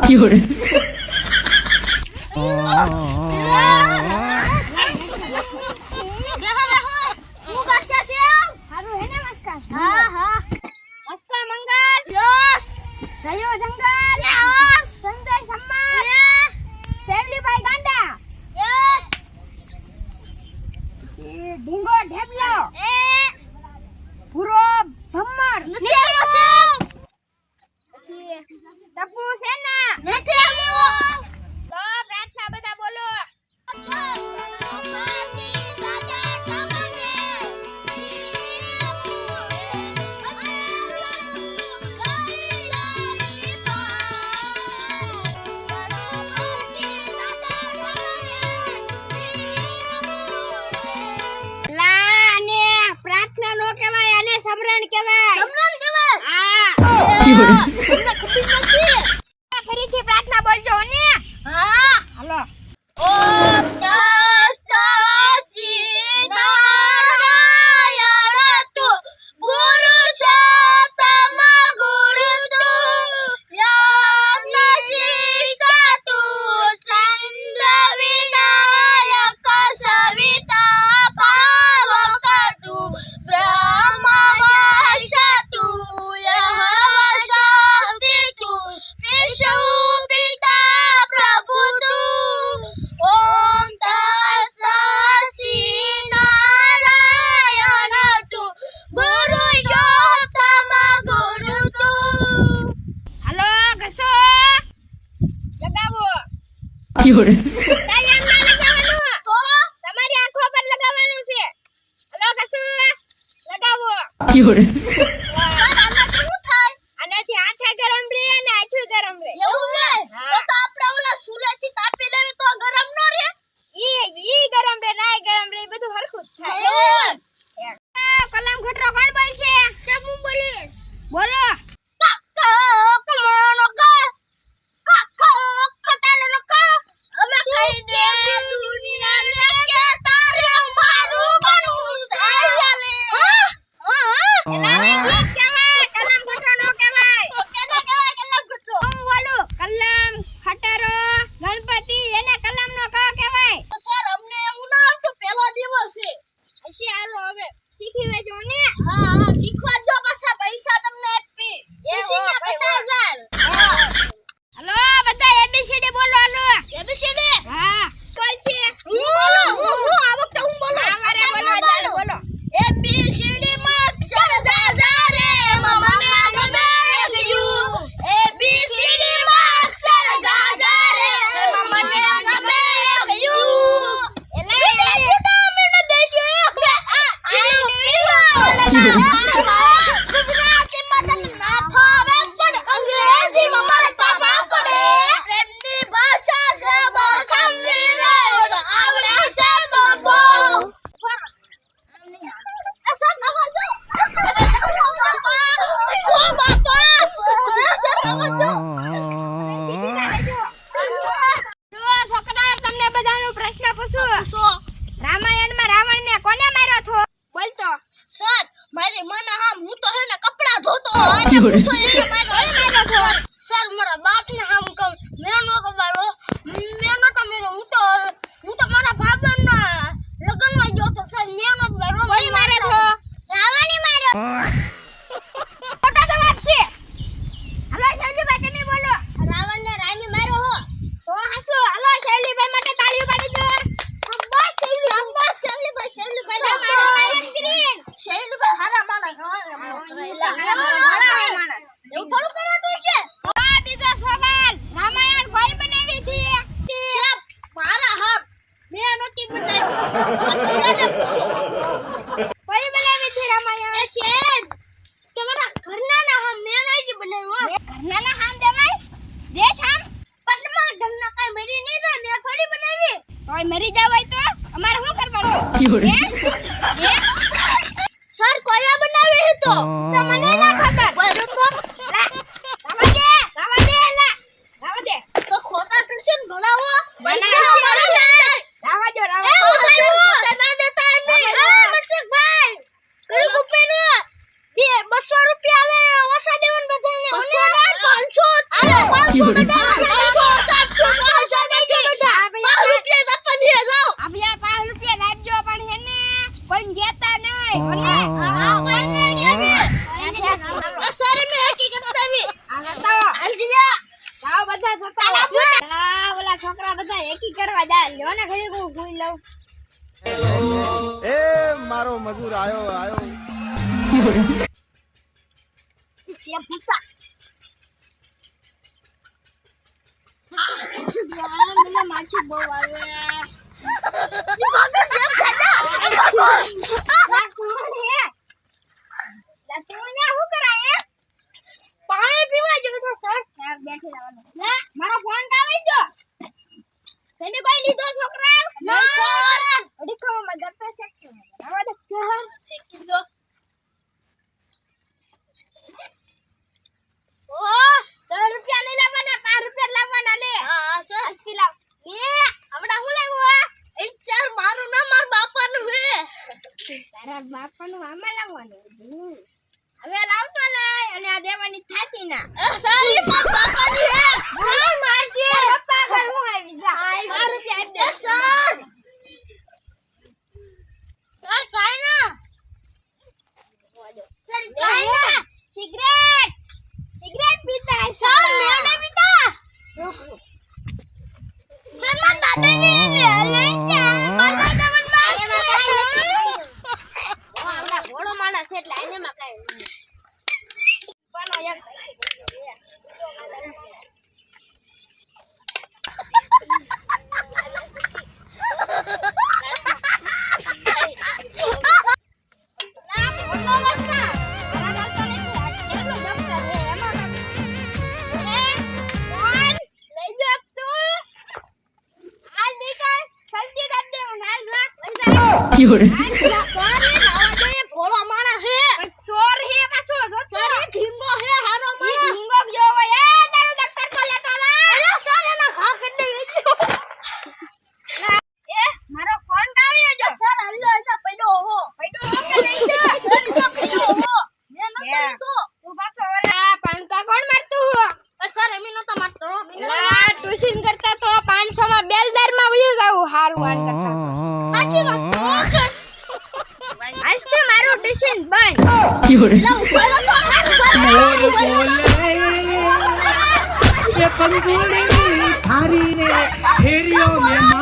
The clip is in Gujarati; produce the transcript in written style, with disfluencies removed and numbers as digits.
有人。ઢીંગો ઢેબલો પૂરો ભમર ટપુ સેના નથી તો પ્રાર્થના બધા બોલો. સમરણ કહેવાય. સમરણ કહેવાય. હા. તમને ખબર નથી. ફરીથી પ્રાર્થના બોલજો ને. હા. હાલો. ઓમ તસ્સી નારાયણ તુ પુરુષોત્તમ ગુરુતુ યમ શિષ્ટ તુ સંગ વિનાયક સવિતા પાવક તુ બ્રહ્મ Llore. તમારી આંખો પર લગાવવાનું છે. હલો કસુ લગાવો. Llore. સર આનાથી શું થાય? આનાથી આંખા ગરમ રહે અને આંખું ગરમ રહે. એવું ને? તો આપણે ઓલા સૂર્યથી તાપી લેવે તો ગરમ ન રહે? ઈ ગરમ રહે નાય ગરમ રહે બધું હરખું થાય. કલમ ઘટરો કોણ બોલશે? હું બોલીશ. બોલો. રામાયણમાં રાવણને કોને માર્યો હતો? બોલતો. સર મારી મને હામ હું તો હે ને કપડા ધોતો અને પૂછો એને માર્યો હતો. સર મારા બાપને હામ કમ મેનો તો મારો મેનો તો મેરો હું તો મારા ભાભણના લગનમાં ગયો તો સર મેનો જ માર્યો. કોની મારે છો? રાવણી માર્યો. ફોટો તો આપશે. હાલો શૈલીભાઈ તમે બોલો. રાવણને રાણી માર્યો હો. તો હાસુ હાલો શૈલીભાઈ માટે તાળીઓ પાડી દો. મરી જાવ હોય તો અમારે શું કરવાનું? સર કોયા બનાવે હે તો મને ના ખબર. બરો તો રાવા દે તો ખોટા ટ્યુશન ભણાવો. પૈસા અમારે છે. રાવા દો ના દેતા અમે. મસકભાઈ કઈ કુપેનો 200 રૂપિયા આવે ઓસા દેવન બધાને 500 500 બધા કરવા જાય લ્યો ને ઘડી હું ભૂઈ લઉં એ મારો મજૂર આયો સે ભૂતા મને માછી બહુ આવે ઈ ભાગે સેફ ખાજા આ કોણ હે લા તું અહીંયા શું કરાય પાણી પીવા જો તો સર ત્યાં બેઠી રહેવાનું લા મારો ફોન કાવી જો તમે કોઈ લીધો છોકરા ના સર અડીખો માં ઘર પે શેક્યો આવા દે સર શેકી દો ઓ 10 રૂપિયા નહીં લાવવાના 5 રૂપિયા લાવવાના લે હા સર અસ્તી લાવ લે આવડા હું લાવ્યો એ ચાર મારું ના માર બાપાનું હે તારા બાપાનું આમાં લાવવાનું હવે લાવતો ને અને આ દેવાની થાતી ના સારી માર બાપાની હે સર મારજે પપ્પા ઘર હું આવી જા 5 રૂપિયા આપી દે સર કાઈ ના સર કાઈ ના સિગરેટ પીતા હે સર મેને પીતા રૂક સર ના દાદા ને લઈ જા મારા દાદા મને માર આવડા ભોળો માણસ છે એટલે આને માં કાઈ બનો એક You're ટ્યુશન કરતા તો 500 માં બેલદાર માં વયું જાવું હારું વાન કરતા સાચી વાત આજથી મારું ટ્યુશન બંધ you're ये पंगुड़ी थारी रे फेरियो में